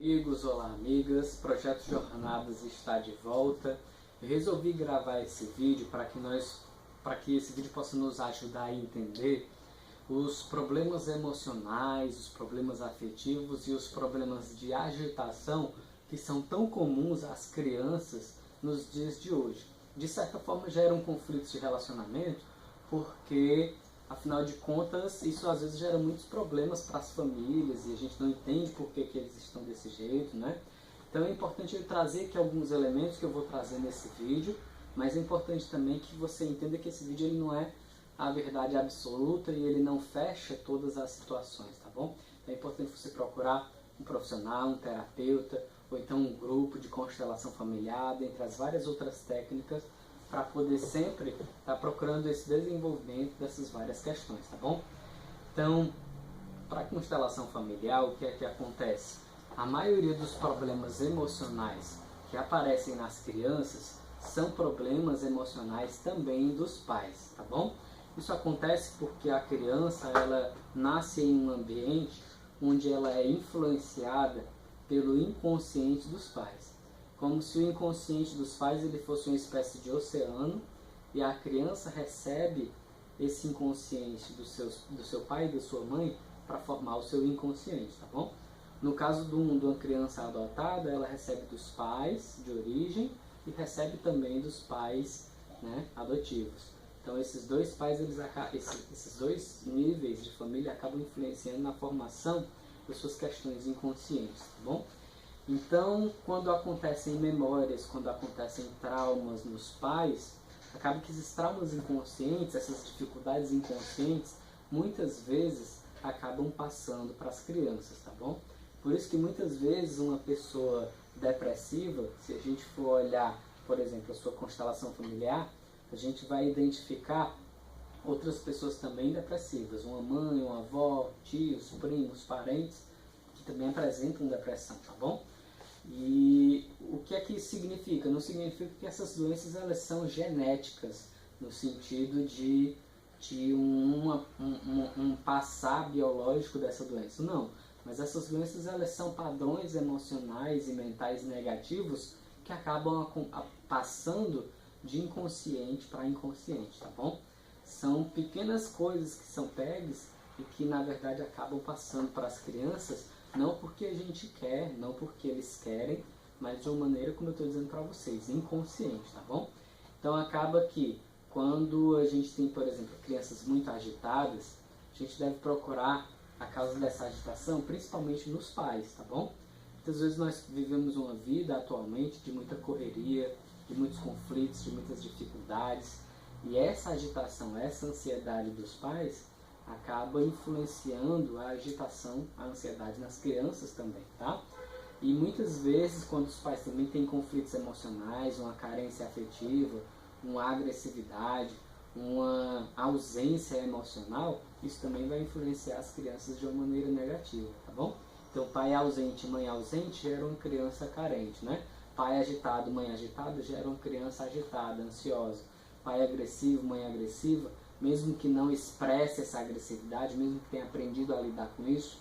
Amigos, olá amigas, Projeto Jornadas está de volta. Eu resolvi gravar esse vídeo para que esse vídeo possa nos ajudar a entender os problemas emocionais, os problemas afetivos e os problemas de agitação que são tão comuns às crianças nos dias de hoje. De certa forma geram conflitos de relacionamento, porque afinal de contas isso às vezes gera muitos problemas para as famílias e a gente não entende por que eles estão desse jeito, né? Então é importante eu trazer aqui alguns elementos que eu vou trazer nesse vídeo, mas é importante também que você entenda que esse vídeo ele não é a verdade absoluta e ele não fecha todas as situações, tá bom? É importante você procurar um profissional, um terapeuta, ou então um grupo de constelação familiar, dentre as várias outras técnicas, para poder sempre estar procurando esse desenvolvimento dessas várias questões, tá bom? Então, para a constelação familiar, o que é que acontece? A maioria dos problemas emocionais que aparecem nas crianças são problemas emocionais também dos pais, tá bom? Isso acontece porque a criança ela nasce em um ambiente onde ela é influenciada pelo inconsciente dos pais. Como se o inconsciente dos pais ele fosse uma espécie de oceano e a criança recebe esse inconsciente do seu pai e da sua mãe para formar o seu inconsciente, tá bom? No caso de uma criança adotada, ela recebe dos pais de origem e recebe também dos pais, né, adotivos. Então esses dois pais, esses dois níveis de família acabam influenciando na formação das suas questões inconscientes, tá bom? Então, quando acontecem memórias, quando acontecem traumas nos pais, acaba que esses traumas inconscientes, essas dificuldades inconscientes, muitas vezes acabam passando para as crianças, tá bom? Por isso que muitas vezes uma pessoa depressiva, se a gente for olhar, por exemplo, a sua constelação familiar, a gente vai identificar outras pessoas também depressivas, uma mãe, uma avó, tios, primos, parentes, que também apresentam depressão, tá bom? E o que é que isso significa? Não significa que essas doenças elas são genéticas, no sentido de um passar biológico dessa doença, não. Mas essas doenças elas são padrões emocionais e mentais negativos que acabam passando de inconsciente para inconsciente, tá bom? São pequenas coisas que são pegues e que na verdade acabam passando para as crianças, não porque a gente quer, não porque eles querem, mas de uma maneira, como eu estou dizendo para vocês, inconsciente, tá bom? Então acaba que quando a gente tem, por exemplo, crianças muito agitadas, a gente deve procurar a causa dessa agitação, principalmente nos pais, tá bom? Muitas vezes nós vivemos uma vida atualmente de muita correria, de muitos conflitos, de muitas dificuldades, e essa agitação, essa ansiedade dos pais acaba influenciando a agitação, a ansiedade nas crianças também, tá? E muitas vezes, quando os pais também têm conflitos emocionais, uma carência afetiva, uma agressividade, uma ausência emocional, isso também vai influenciar as crianças de uma maneira negativa, tá bom? Então, pai ausente, mãe ausente gera uma criança carente, né? Pai agitado, mãe agitada gera uma criança agitada, ansiosa. Pai agressivo, mãe agressiva, mesmo que não expresse essa agressividade, mesmo que tenha aprendido a lidar com isso,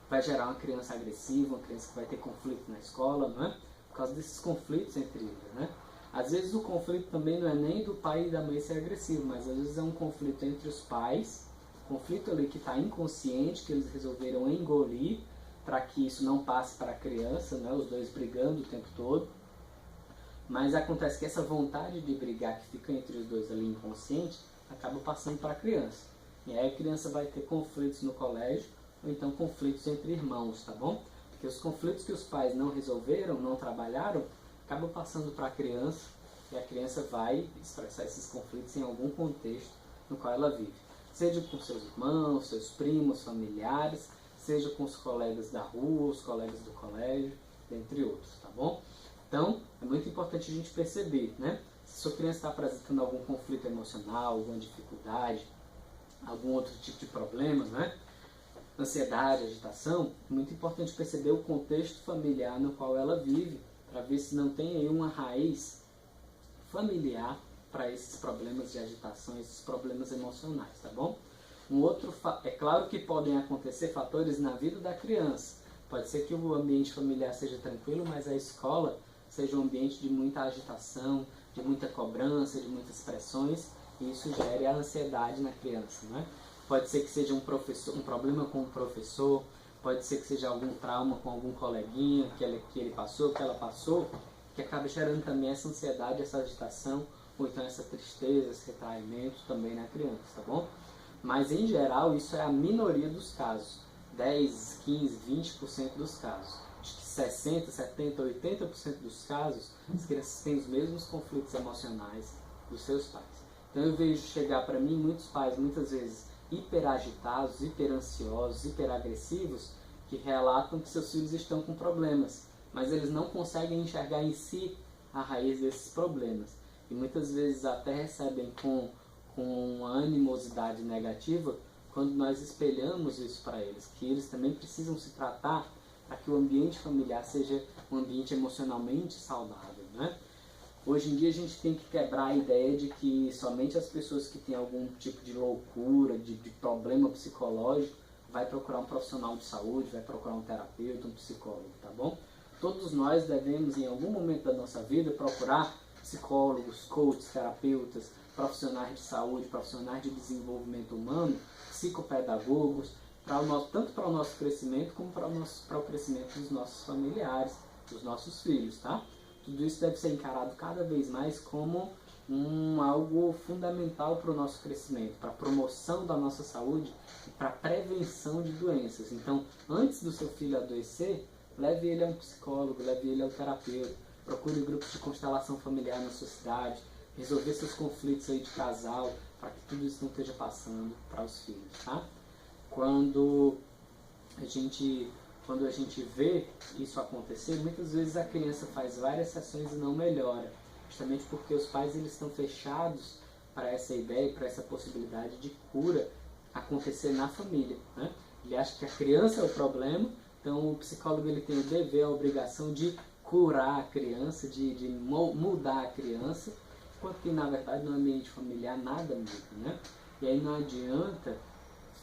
vai gerar uma criança agressiva, uma criança que vai ter conflito na escola, não é? Por causa desses conflitos entre eles, né? Às vezes o conflito também não é nem do pai e da mãe ser agressivo, mas às vezes é um conflito entre os pais, conflito ali que está inconsciente, que eles resolveram engolir para que isso não passe para a criança, né? Os dois brigando o tempo todo. Mas acontece que essa vontade de brigar que fica entre os dois ali inconsciente, acaba passando para a criança. E aí a criança vai ter conflitos no colégio, ou então conflitos entre irmãos, tá bom? Porque os conflitos que os pais não resolveram, não trabalharam, acabam passando para a criança, e a criança vai expressar esses conflitos em algum contexto no qual ela vive. Seja com seus irmãos, seus primos, familiares, seja com os colegas da rua, os colegas do colégio, entre outros, tá bom? Então, é muito importante a gente perceber, né? Se sua criança está apresentando algum conflito emocional, alguma dificuldade, algum outro tipo de problema, né? Ansiedade, agitação, é muito importante perceber o contexto familiar no qual ela vive, para ver se não tem aí uma raiz familiar para esses problemas de agitação, esses problemas emocionais, tá bom? É claro que podem acontecer fatores na vida da criança, Pode ser que o ambiente familiar seja tranquilo, mas a escola seja um ambiente de muita agitação, de muita cobrança, de muitas pressões, e isso gere a ansiedade na criança, né? Pode ser que seja um problema com o professor, pode ser que seja algum trauma com algum coleguinha que ele passou, que ela passou, que acaba gerando também essa ansiedade, essa agitação, ou então essa tristeza, esse retraimento também na criança, tá bom? Mas em geral isso é a minoria dos casos, 10, 15, 20% dos casos. Acho que 60, 70, 80% dos casos, as crianças têm os mesmos conflitos emocionais dos seus pais. Então eu vejo chegar para mim muitos pais, muitas vezes, hiperagitados, hiperansiosos, hiperagressivos, que relatam que seus filhos estão com problemas, mas eles não conseguem enxergar em si a raiz desses problemas. E muitas vezes até recebem com uma animosidade negativa quando nós espelhamos isso para eles, que eles também precisam se tratar para que o ambiente familiar seja um ambiente emocionalmente saudável, né? Hoje em dia a gente tem que quebrar a ideia de que somente as pessoas que têm algum tipo de loucura, de problema psicológico, vai procurar um profissional de saúde, vai procurar um terapeuta, um psicólogo, tá bom? Todos nós devemos, em algum momento da nossa vida, procurar psicólogos, coaches, terapeutas, profissionais de saúde, profissionais de desenvolvimento humano, psicopedagogos, tanto para o nosso crescimento como para o crescimento dos nossos familiares, dos nossos filhos, tá? Tudo isso deve ser encarado cada vez mais como algo fundamental para o nosso crescimento, para a promoção da nossa saúde e para a prevenção de doenças. Então, antes do seu filho adoecer, leve ele a um psicólogo, leve ele ao terapeuta, procure grupos de constelação familiar na sua cidade, resolver seus conflitos aí de casal, para que tudo isso não esteja passando para os filhos, tá? Quando a gente vê isso acontecer, muitas vezes a criança faz várias sessões e não melhora, justamente porque os pais eles estão fechados para essa ideia, para essa possibilidade de cura acontecer na família, né? Ele acha que a criança é o problema, então o psicólogo ele tem o dever, a obrigação de curar a criança, de mudar a criança, enquanto que na verdade no ambiente familiar nada muda, né? E aí não adianta,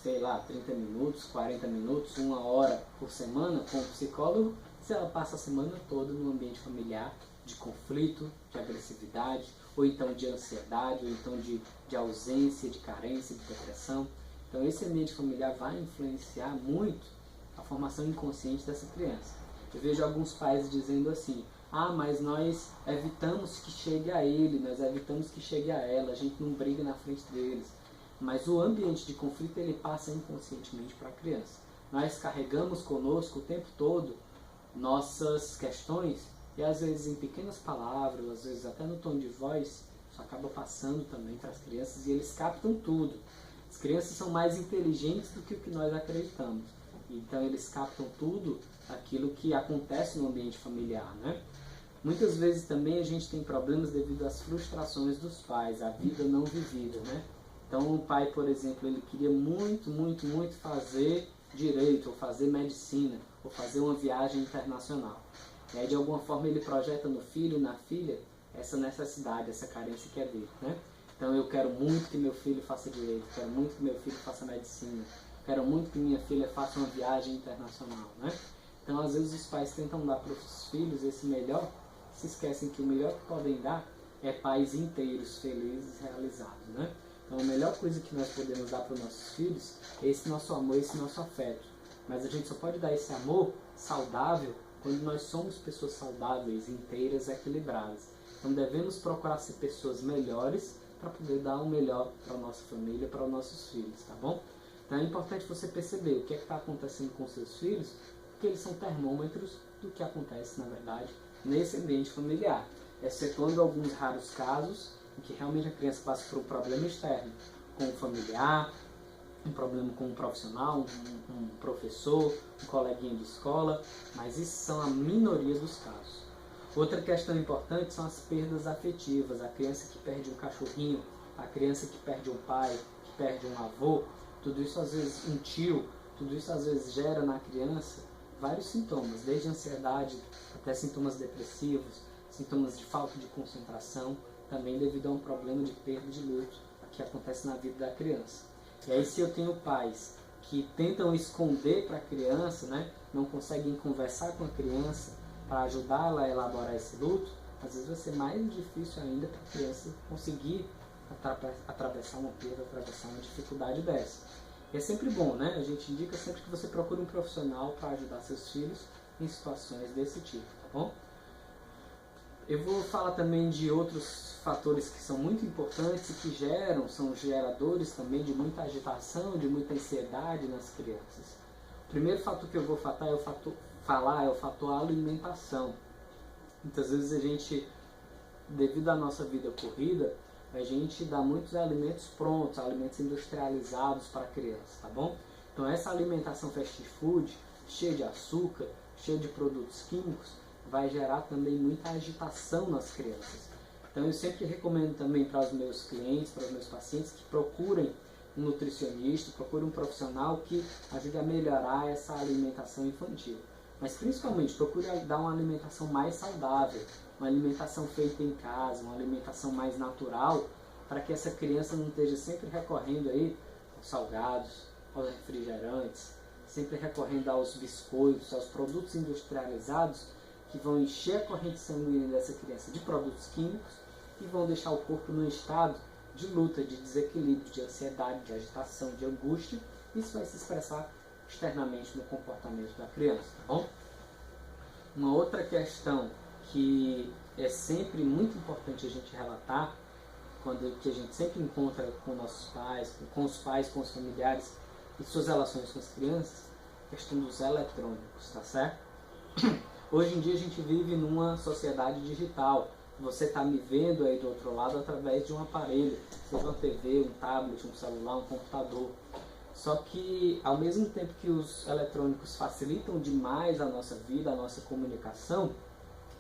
sei lá, 30 minutos, 40 minutos, 1 hora por semana com o psicólogo, se ela passa a semana toda no ambiente familiar de conflito, de agressividade, ou então de ansiedade, ou então de ausência, de carência, de depressão. Então esse ambiente familiar vai influenciar muito a formação inconsciente dessa criança. Eu vejo alguns pais dizendo assim, mas nós evitamos que chegue a ele, nós evitamos que chegue a ela, a gente não briga na frente deles. Mas o ambiente de conflito ele passa inconscientemente para a criança. Nós carregamos conosco o tempo todo nossas questões e às vezes em pequenas palavras, às vezes até no tom de voz, isso acaba passando também para as crianças e eles captam tudo. As crianças são mais inteligentes do que o que nós acreditamos. Então eles captam tudo aquilo que acontece no ambiente familiar, né? Muitas vezes também a gente tem problemas devido às frustrações dos pais, a vida não vivida, né? Então o pai, por exemplo, ele queria muito, muito, muito fazer direito, ou fazer medicina, ou fazer uma viagem internacional. E aí de alguma forma ele projeta no filho, na filha, essa necessidade, essa carência que é dele, né? Então eu quero muito que meu filho faça direito, quero muito que meu filho faça medicina, quero muito que minha filha faça uma viagem internacional, né? Então às vezes os pais tentam dar para os filhos esse melhor, se esquecem que o melhor que podem dar é pais inteiros, felizes, realizados, né? Então a melhor coisa que nós podemos dar para os nossos filhos é esse nosso amor, esse nosso afeto. Mas a gente só pode dar esse amor saudável quando nós somos pessoas saudáveis, inteiras, equilibradas. Então devemos procurar ser pessoas melhores para poder dar o melhor para a nossa família, para os nossos filhos, tá bom? Então é importante você perceber o que é que está acontecendo com seus filhos, porque eles são termômetros do que acontece, na verdade, nesse ambiente familiar, excetuando alguns raros casos em que realmente a criança passa por um problema externo, com um familiar, um problema com um profissional, um professor, um coleguinha de escola, mas isso são a minoria dos casos. Outra questão importante são as perdas afetivas, a criança que perde um cachorrinho, a criança que perde um pai, que perde um avô, tudo isso às vezes um tio, tudo isso às vezes gera na criança vários sintomas, desde ansiedade até sintomas depressivos, sintomas de falta de concentração, também devido a um problema de perda de luto que acontece na vida da criança. E aí se eu tenho pais que tentam esconder para a criança, né? Não conseguem conversar com a criança para ajudá-la a elaborar esse luto, às vezes vai ser mais difícil ainda para a criança conseguir atravessar uma perda, atravessar uma dificuldade dessa. E é sempre bom, né? A gente indica sempre que você procure um profissional para ajudar seus filhos em situações desse tipo, tá bom? Eu vou falar também de outros fatores que são muito importantes e que são geradores também de muita agitação, de muita ansiedade nas crianças. O primeiro fator que eu vou falar é o fator alimentação. Muitas vezes a gente, devido à nossa vida corrida, a gente dá muitos alimentos prontos, alimentos industrializados para a criança, tá bom? Então essa alimentação fast food, cheia de açúcar, cheia de produtos químicos, vai gerar também muita agitação nas crianças. Então eu sempre recomendo também para os meus clientes, para os meus pacientes, que procurem um nutricionista, procurem um profissional que ajude a melhorar essa alimentação infantil. Mas principalmente procure dar uma alimentação mais saudável, uma alimentação feita em casa, uma alimentação mais natural, para que essa criança não esteja sempre recorrendo aí aos salgados, aos refrigerantes, sempre recorrendo aos biscoitos, aos produtos industrializados, que vão encher a corrente sanguínea dessa criança de produtos químicos e vão deixar o corpo num estado de luta, de desequilíbrio, de ansiedade, de agitação, de angústia. Isso vai se expressar externamente no comportamento da criança, tá bom? Uma outra questão que é sempre muito importante a gente relatar, que a gente sempre encontra com nossos pais, com os pais, com os familiares e suas relações com as crianças, a questão dos eletrônicos, tá certo? Hoje em dia a gente vive numa sociedade digital. Você está me vendo aí do outro lado através de um aparelho, seja uma TV, um tablet, um celular, um computador. Só que, ao mesmo tempo que os eletrônicos facilitam demais a nossa vida, a nossa comunicação,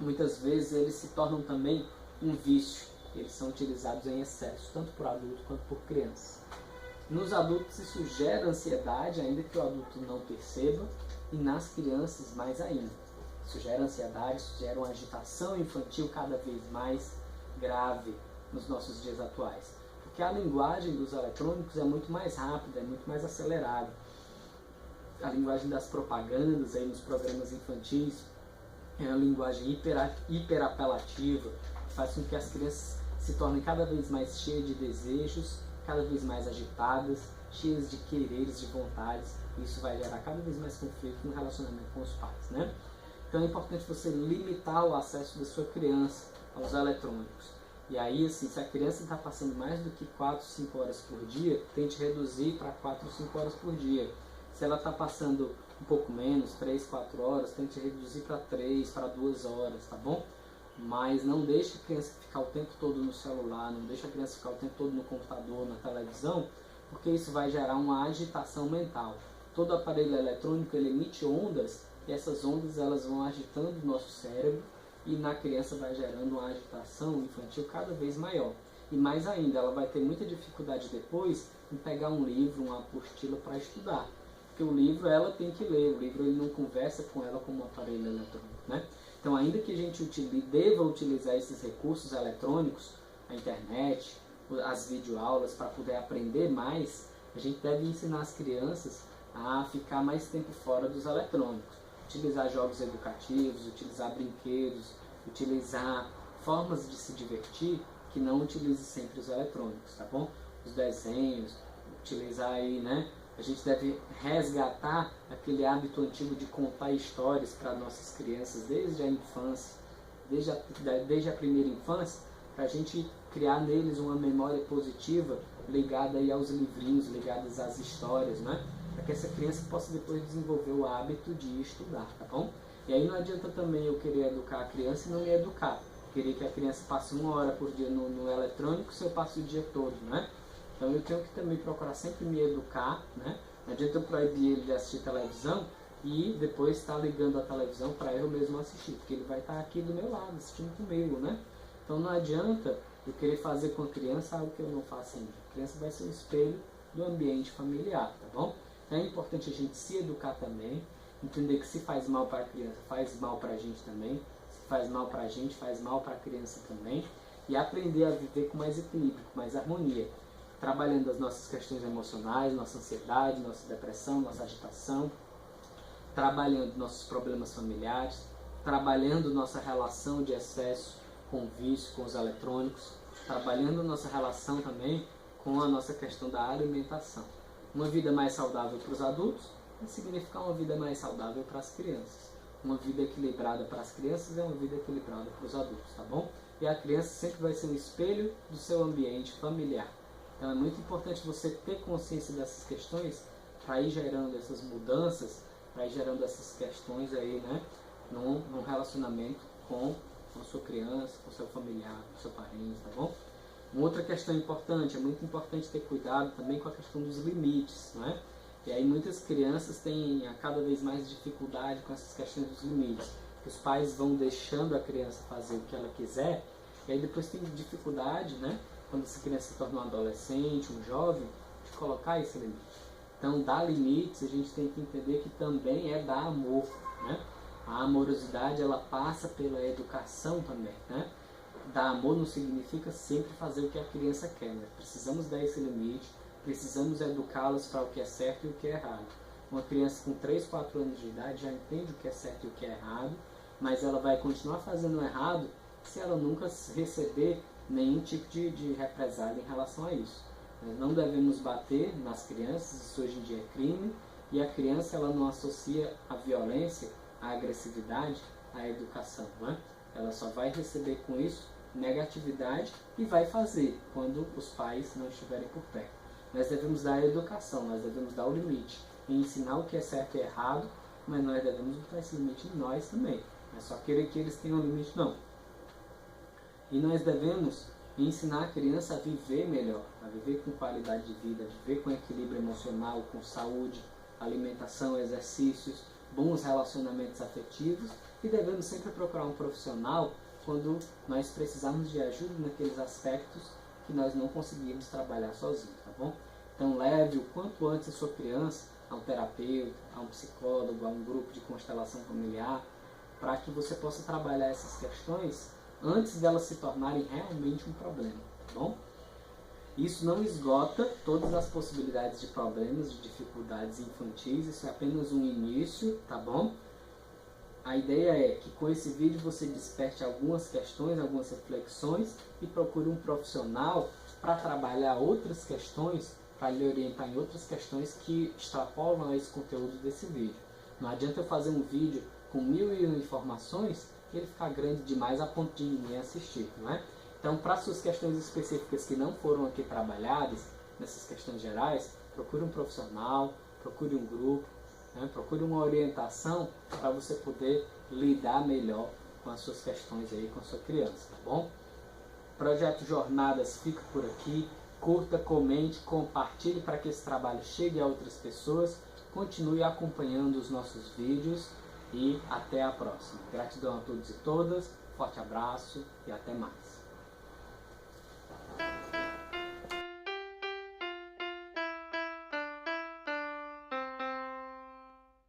muitas vezes eles se tornam também um vício. Eles são utilizados em excesso, tanto por adulto quanto por criança. Nos adultos isso gera ansiedade, ainda que o adulto não perceba, e nas crianças mais ainda. Isso gera ansiedade, isso gera uma agitação infantil cada vez mais grave nos nossos dias atuais. Porque a linguagem dos eletrônicos é muito mais rápida, é muito mais acelerada. A linguagem das propagandas aí nos programas infantis é uma linguagem hiperapelativa, que faz com que as crianças se tornem cada vez mais cheias de desejos, cada vez mais agitadas, cheias de quereres, de vontades. E isso vai gerar cada vez mais conflito no relacionamento com os pais, né? Então é importante você limitar o acesso da sua criança aos eletrônicos. E aí, assim, se a criança está passando mais do que 4, 5 horas por dia, tente reduzir para 4 ou 5 horas por dia. Se ela está passando um pouco menos, 3, 4 horas, tente reduzir para 3, para 2 horas, tá bom? Mas não deixe a criança ficar o tempo todo no celular, não deixe a criança ficar o tempo todo no computador, na televisão, porque isso vai gerar uma agitação mental. Todo aparelho eletrônico ele emite ondas, e essas ondas elas vão agitando o nosso cérebro, e na criança vai gerando uma agitação infantil cada vez maior. E mais ainda, ela vai ter muita dificuldade depois em pegar um livro, uma apostila para estudar. Porque o livro ela tem que ler, o livro ele não conversa com ela como um aparelho eletrônico, né? Então, ainda que a gente deva utilizar esses recursos eletrônicos, a internet, as videoaulas, para poder aprender mais, a gente deve ensinar as crianças a ficar mais tempo fora dos eletrônicos. Utilizar jogos educativos, utilizar brinquedos, utilizar formas de se divertir que não utilize sempre os eletrônicos, tá bom? Os desenhos, utilizar aí, né? A gente deve resgatar aquele hábito antigo de contar histórias para nossas crianças desde a infância, desde a primeira infância, para a gente criar neles uma memória positiva ligada aí aos livrinhos, ligadas às histórias, né? Para que essa criança possa depois desenvolver o hábito de estudar, tá bom? E aí não adianta também eu querer educar a criança e não me educar. Querer que a criança passe 1 hora por dia no eletrônico se eu passo o dia todo, né? Então eu tenho que também procurar sempre me educar, né? Não adianta eu proibir ele de assistir televisão e depois estar ligando a televisão para eu mesmo assistir, porque ele vai estar aqui do meu lado, assistindo comigo, né? Então não adianta eu querer fazer com a criança algo que eu não faço ainda. A criança vai ser o espelho do ambiente familiar, tá bom? Então é importante a gente se educar também, entender que se faz mal para a criança, faz mal para a gente também, se faz mal para a gente, faz mal para a criança também, e aprender a viver com mais equilíbrio, com mais harmonia. trabalhando as nossas questões emocionais, nossa ansiedade, nossa depressão, nossa agitação, trabalhando nossos problemas familiares, trabalhando nossa relação de excesso com o vício, com os eletrônicos, trabalhando nossa relação também com a nossa questão da alimentação. Uma vida mais saudável para os adultos vai significar uma vida mais saudável para as crianças. Uma vida equilibrada para as crianças é uma vida equilibrada para os adultos, tá bom? E a criança sempre vai ser um espelho do seu ambiente familiar. Então é muito importante você ter consciência dessas questões para ir gerando essas mudanças, para ir gerando essas questões aí, né, num relacionamento com a sua criança, com o seu familiar, com o seu parente, tá bom? Uma outra questão importante, é muito importante ter cuidado também com a questão dos limites, não é? E aí muitas crianças têm a cada vez mais dificuldade com essas questões dos limites. Os pais vão deixando a criança fazer o que ela quiser, e aí depois tem dificuldade, né, quando essa criança se torna um adolescente, um jovem, de colocar esse limite. Então, dar limites, a gente tem que entender que também é dar amor, né? A amorosidade, ela passa pela educação também, né? Dar amor não significa sempre fazer o que a criança quer, né? Precisamos dar esse limite, precisamos educá-las para o que é certo e o que é errado. Uma criança com 3, 4 anos de idade já entende o que é certo e o que é errado, mas ela vai continuar fazendo errado se ela nunca receber nenhum tipo de represália em relação a isso. Nós não devemos bater nas crianças, isso hoje em dia é crime, e a criança ela não associa a violência, a agressividade, à educação, né? Ela só vai receber com isso negatividade e vai fazer quando os pais não estiverem por perto. Nós devemos dar a educação, nós devemos dar o limite e ensinar o que é certo e errado, mas nós devemos botar esse limite em nós também. Não é só querer que eles tenham um limite, não. E nós devemos ensinar a criança a viver melhor, a viver com qualidade de vida, a viver com equilíbrio emocional, com saúde, alimentação, exercícios, bons relacionamentos afetivos, e devemos sempre procurar um profissional quando nós precisarmos de ajuda naqueles aspectos que nós não conseguimos trabalhar sozinhos, tá bom? Então leve o quanto antes a sua criança a um terapeuta, a um psicólogo, a um grupo de constelação familiar, para que você possa trabalhar essas questões antes delas se tornarem realmente um problema, tá bom? Isso não esgota todas as possibilidades de problemas, de dificuldades infantis, isso é apenas um início, tá bom? A ideia é que com esse vídeo você desperte algumas questões, algumas reflexões e procure um profissional para trabalhar outras questões, para lhe orientar em outras questões que extrapolam esse conteúdo desse vídeo. Não adianta eu fazer um vídeo com 1001 informações e ele ficar grande demais a ponto de ninguém assistir, não é? Então, para suas questões específicas que não foram aqui trabalhadas, nessas questões gerais, procure um profissional, procure um grupo, né? Procure uma orientação para você poder lidar melhor com as suas questões aí com a sua criança, tá bom? Projeto Jornadas fica por aqui. Curta, comente, compartilhe para que esse trabalho chegue a outras pessoas. Continue acompanhando os nossos vídeos e até a próxima. Gratidão a todos e todas, forte abraço e até mais.